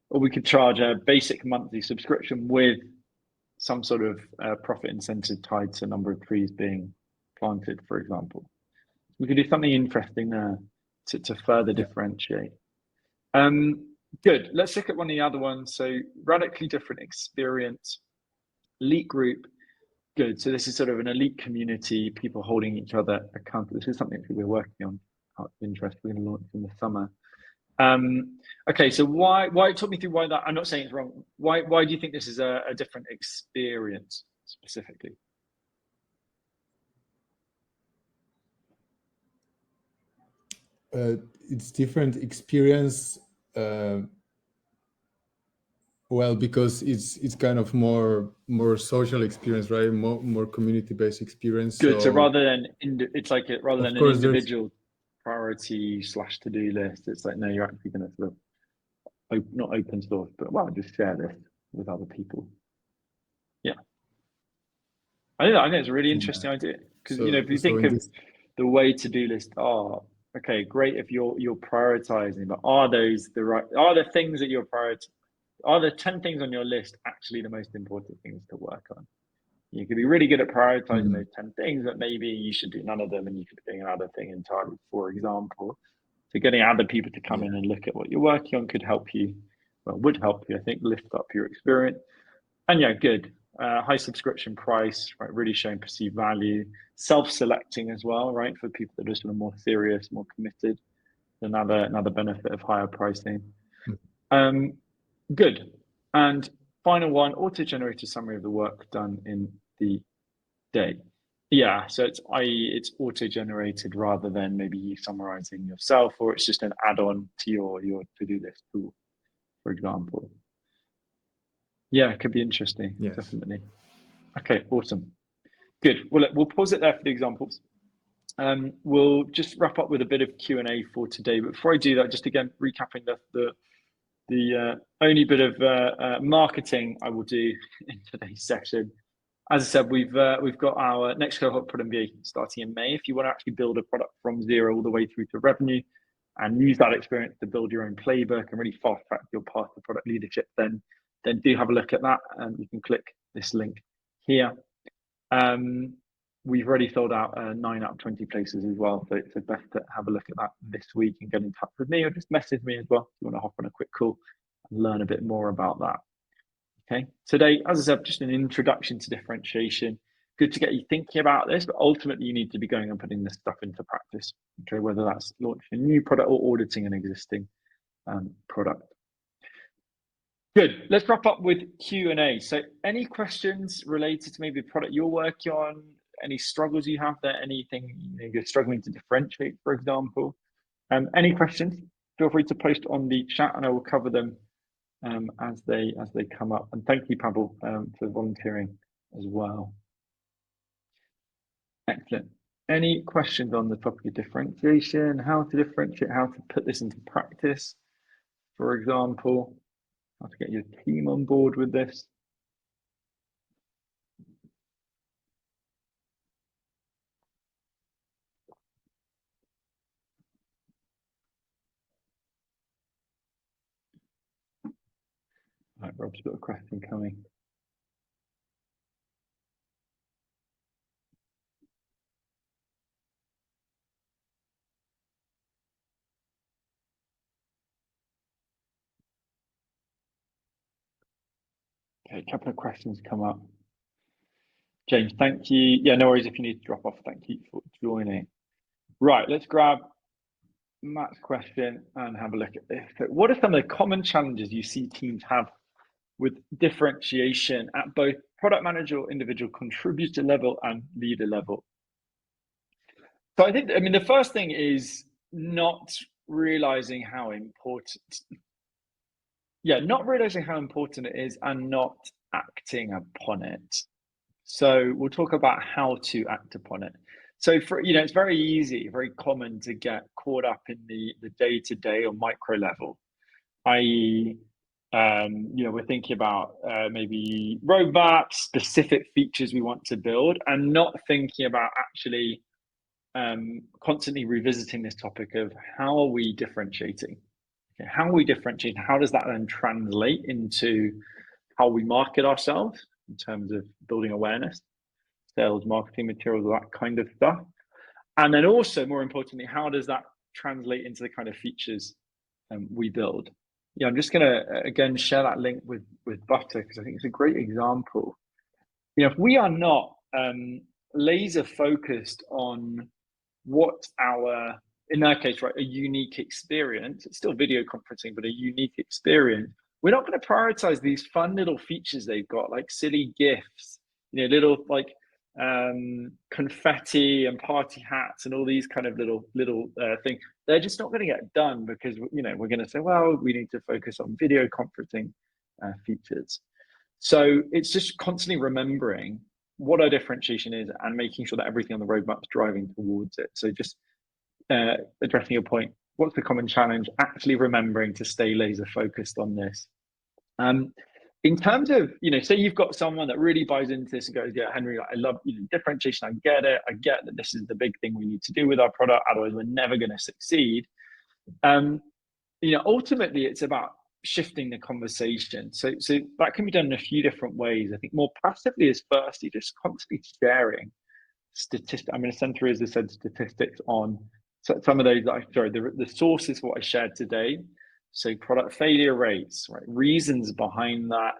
[SPEAKER 1] or we could charge a basic monthly subscription with some sort of profit incentive tied to number of trees being planted, for example. We could do something interesting there to further differentiate. Good. Let's look at one of the other ones. So radically different experience, elite group. Good. So this is sort of an elite community, people holding each other accountable. This is something that we're working on. Out of interest, we're going to launch in the summer. Okay. So why? Talk me through why that. I'm not saying it's wrong. Why do you think this is a different experience specifically?
[SPEAKER 3] It's different experience. Well, because it's kind of more social experience, right? More community based experience.
[SPEAKER 1] Good. So
[SPEAKER 3] So
[SPEAKER 1] rather than rather than
[SPEAKER 3] of
[SPEAKER 1] an
[SPEAKER 3] course, there's
[SPEAKER 1] individual priority / to-do list, it's like, no, you're actually going to sort of not open source, but just share this with other people. Yeah, I think it's a really interesting idea because if you
[SPEAKER 3] so
[SPEAKER 1] think
[SPEAKER 3] in
[SPEAKER 1] of
[SPEAKER 3] this,
[SPEAKER 1] the way to-do lists are, okay, great if you're prioritizing, but are those the right? Are the things that you're prioritizing? Are the 10 things on your list actually the most important things to work on? You could be really good at prioritizing those 10 things, but maybe you should do none of them and you could be doing another thing entirely, for example. So getting other people to come in and look at what you're working on could help you, would help you, I think, lift up your experience. And yeah, good. High subscription price, right? Really showing perceived value, self-selecting as well, right? For people that are sort of more serious, more committed. Another benefit of higher pricing. Good. And final one, auto-generated summary of the work done in the day. Yeah, so it's auto-generated rather than maybe you summarizing yourself, or it's just an add-on to your to-do list tool, for example. Yeah, it could be interesting.
[SPEAKER 3] yes.
[SPEAKER 1] Definitely. Okay, awesome. Good. Well, we'll pause it there for the examples. We'll just wrap up with a bit of Q&A for today. But before I do that, just again recapping the only bit of marketing I will do in today's session. As I said, we've got our next cohort product MBA starting in May. If you want to actually build a product from zero all the way through to revenue and use that experience to build your own playbook and really fast track your path to product leadership, then do have a look at that. And you can click this link here. We've already sold out 9 out of 20 places as well. So it's best to have a look at that this week and get in touch with me or just message me as well if you want to hop on a quick call and learn a bit more about that. Okay, today, as I said, just an introduction to differentiation. Good to get you thinking about this, but ultimately you need to be going and putting this stuff into practice. Okay, whether that's launching a new product or auditing an existing product. Good. Let's wrap up with Q&A. So any questions related to maybe the product you're working on, any struggles you have there, anything you're struggling to differentiate, for example? Any questions, feel free to post on the chat and I will cover them as they come up. And thank you, Pavel, for volunteering as well. Excellent. Any questions on the topic of differentiation, how to differentiate, how to put this into practice, for example, how to get your team on board with this? Right, Rob's got a question coming. Okay, a couple of questions come up. James, thank you. Yeah, no worries if you need to drop off. Thank you for joining. Right, let's grab Matt's question and have a look at this. So what are some of the common challenges you see teams have with differentiation at both product manager or individual contributor level and leader level? So I mean, the first thing is not realizing how important, it is and not acting upon it. So we'll talk about how to act upon it. So for, it's very easy, very common to get caught up in the day-to-day or micro level, i.e., we're thinking about maybe roadmaps, specific features we want to build, and not thinking about actually constantly revisiting this topic of how are we differentiating? Okay, how are we differentiating? How does that then translate into how we market ourselves in terms of building awareness, sales, marketing materials, that kind of stuff? And then also, more importantly, how does that translate into the kind of features we build? Yeah, I'm just going to again share that link with Butter because I think it's a great example. If we are not laser focused on what our, in that case, right, a unique experience, it's still video conferencing, but a unique experience, we're not going to prioritize these fun little features they've got, like silly gifts, little like confetti and party hats and all these kind of little things. They're just not going to get done because we're going to say, well, we need to focus on video conferencing features. So it's just constantly remembering what our differentiation is and making sure that everything on the roadmap is driving towards it. So just addressing your point, what's the common challenge? Actually remembering to stay laser focused on this. In terms of, say you've got someone that really buys into this and goes, yeah, Henry, I love differentiation. I get it. I get that this is the big thing we need to do with our product. Otherwise, we're never going to succeed. Ultimately, it's about shifting the conversation. So that can be done in a few different ways. I think more passively is firstly just constantly sharing statistics. I'm going to send through, as I said, statistics on some of those. The sources for what I shared today. So product failure rates, right? Reasons behind that,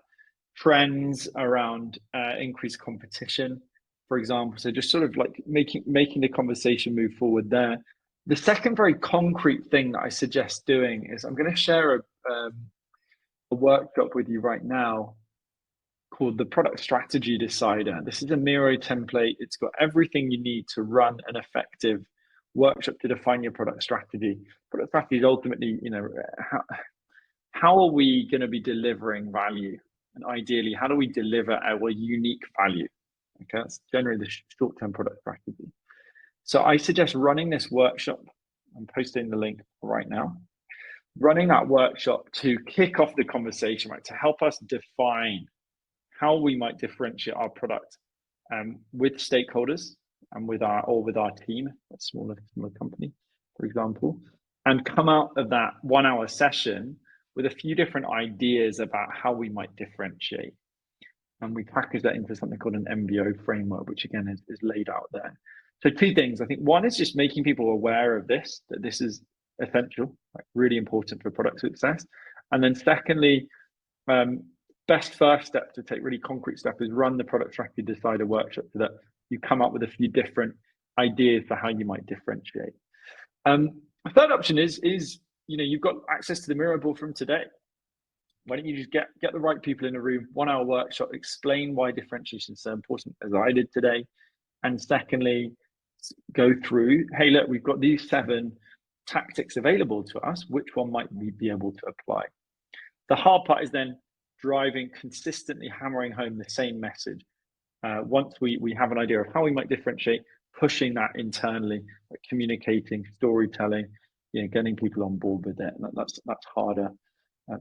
[SPEAKER 1] trends around increased competition, for example. So just sort of like making the conversation move forward there. The second very concrete thing that I suggest doing is I'm going to share a workshop with you right now called the Product Strategy Decider. This is a Miro template. It's got everything you need to run an effective workshop to define your product strategy. Product strategy is ultimately, how are we going to be delivering value? And ideally, how do we deliver our unique value? Okay, that's generally the short-term product strategy. So I suggest running this workshop. I'm posting the link right now. Running that workshop to kick off the conversation, right? To help us define how we might differentiate our product with stakeholders and with our team, a smaller company, for example, and come out of that 1 hour session with a few different ideas about how we might differentiate. And we package that into something called an MBO framework, which again is laid out there. So two things. I think one is just making people aware of this, that this is essential, like really important for product success. And then secondly, best first step to take, really concrete step, is run the Product Strategy Decider workshop so that you come up with a few different ideas for how you might differentiate. A third option is you've got access to the Miro board from today. Why don't you just get the right people in a room, 1 hour workshop, explain why differentiation is so important, as I did today. And secondly, go through, hey, look, we've got these 7 tactics available to us. Which one might we be able to apply? The hard part is then driving, consistently hammering home the same message. Once we have an idea of how we might differentiate, pushing that internally, like communicating, storytelling, getting people on board with it. And that's harder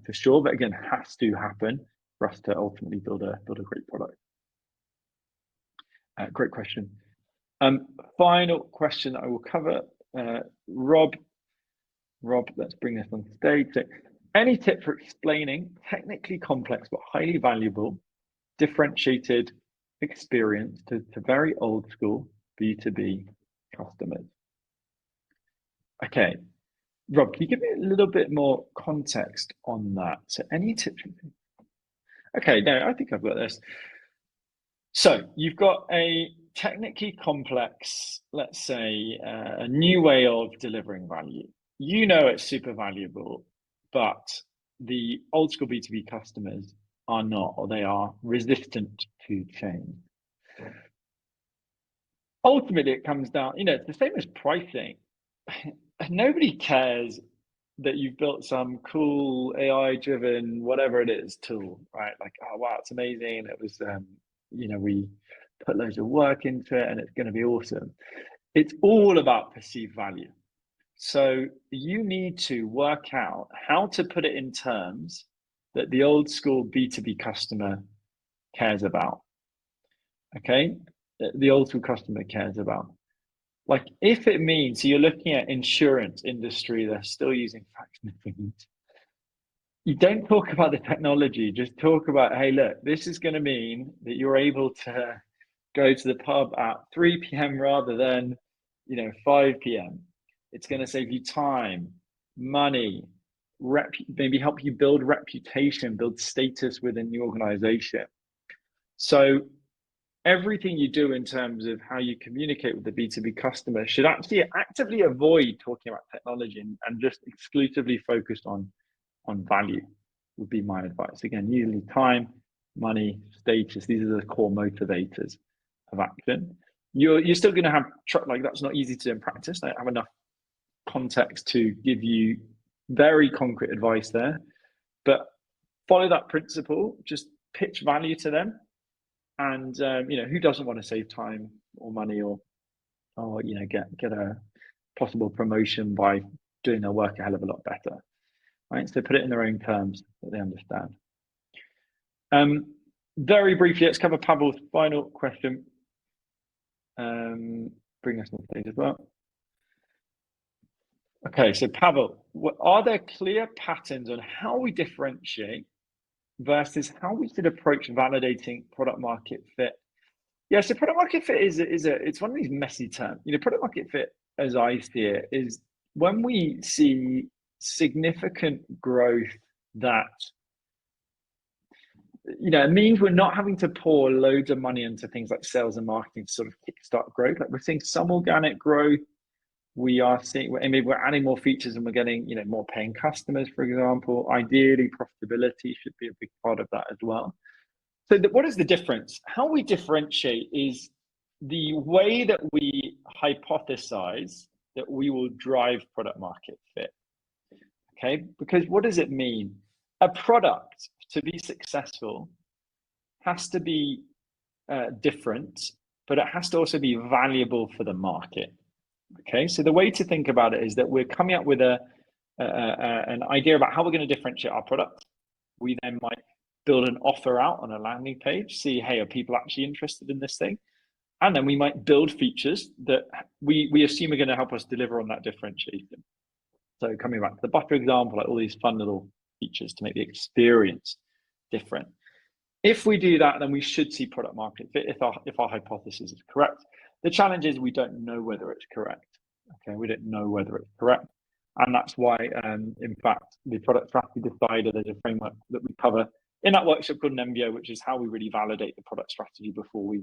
[SPEAKER 1] for sure, but again, has to happen for us to ultimately build a great product. Great question. Final question that I will cover, Rob, let's bring this on stage. So, any tip for explaining technically complex but highly valuable, differentiated experience to very old school B2B customers? Okay, Rob, can you give me a little bit more context on that? So any tips? Okay, no, I think I've got this. So you've got a technically complex, let's say, a new way of delivering value. It's super valuable, but the old school B2B customers are not, or they are resistant to change. Ultimately, it comes down, it's the same as pricing. Nobody cares that you've built some cool AI-driven, whatever it is, tool, right? Like, oh, wow, it's amazing. It was, we put loads of work into it and it's going to be awesome. it's all about perceived value. So you need to work out how to put it in terms that the old school B2B customer cares about. Okay, the old school customer cares about. Like if it means, so you're looking at insurance industry, they're still using fax machines. You don't talk about the technology, just talk about, hey, look, this is going to mean that you're able to go to the pub at 3 p.m. rather than, 5 p.m. It's going to save you time, money, maybe help you build reputation, build status within the organization. So everything you do in terms of how you communicate with the B2B customer should actually actively avoid talking about technology and just exclusively focused on value would be my advice. Again, usually time, money, status, these are the core motivators of action. You're still going to have, like, that's not easy to do in practice. I don't have enough context to give you very concrete advice there, but follow that principle, just pitch value to them. And, who doesn't want to save time or money or get a possible promotion by doing their work a hell of a lot better, right? So put it in their own terms that they understand. Very briefly, let's cover Pavel's final question. Bring us on stage as well. Okay, so Pavel, are there clear patterns on how we differentiate versus how we should approach validating product market fit? Yeah, so product market fit it's one of these messy terms. Product market fit, as I see it, is when we see significant growth that it means we're not having to pour loads of money into things like sales and marketing to sort of kickstart growth. Like we're seeing some organic growth. We are seeing, maybe we're adding more features and we're getting, more paying customers, for example. Ideally, profitability should be a big part of that as well. So what is the difference? How we differentiate is the way that we hypothesize that we will drive product market fit. Okay, because what does it mean? A product, to be successful, has to be different, but it has to also be valuable for the market. Okay, so the way to think about it is that we're coming up with an idea about how we're going to differentiate our product. We then might build an offer out on a landing page, see, hey, are people actually interested in this thing? And then we might build features that we assume are going to help us deliver on that differentiation. So coming back to the butter example, like all these fun little features to make the experience different. If we do that, then we should see product market fit if our hypothesis is correct. The challenge is we don't know whether it's correct. Okay, we don't know whether it's correct. And that's why, in fact, the product strategy decider, there's a framework that we cover in that workshop called an MBO, which is how we really validate the product strategy before we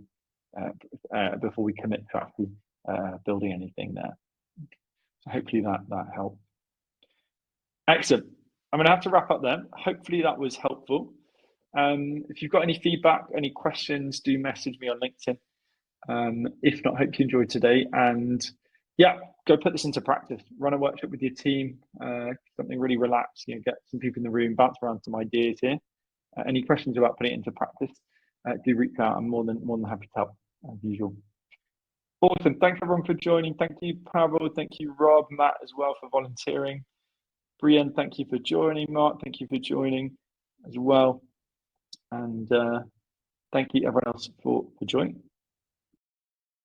[SPEAKER 1] commit to actually building anything there. So hopefully that helped. Excellent. I'm going to have to wrap up there. Hopefully that was helpful. If you've got any feedback, any questions, do message me on LinkedIn. If not, hope you enjoyed today. And yeah, go put this into practice. Run a workshop with your team, something really relaxed, get some people in the room, bounce around some ideas here. Any questions about putting it into practice, do reach out. I'm more than happy to help, as usual. Awesome. Thanks everyone for joining. Thank you, Pavel. Thank you, Rob, Matt as well for volunteering. Brienne, thank you for joining. Mark, thank you for joining as well. And thank you everyone else for joining.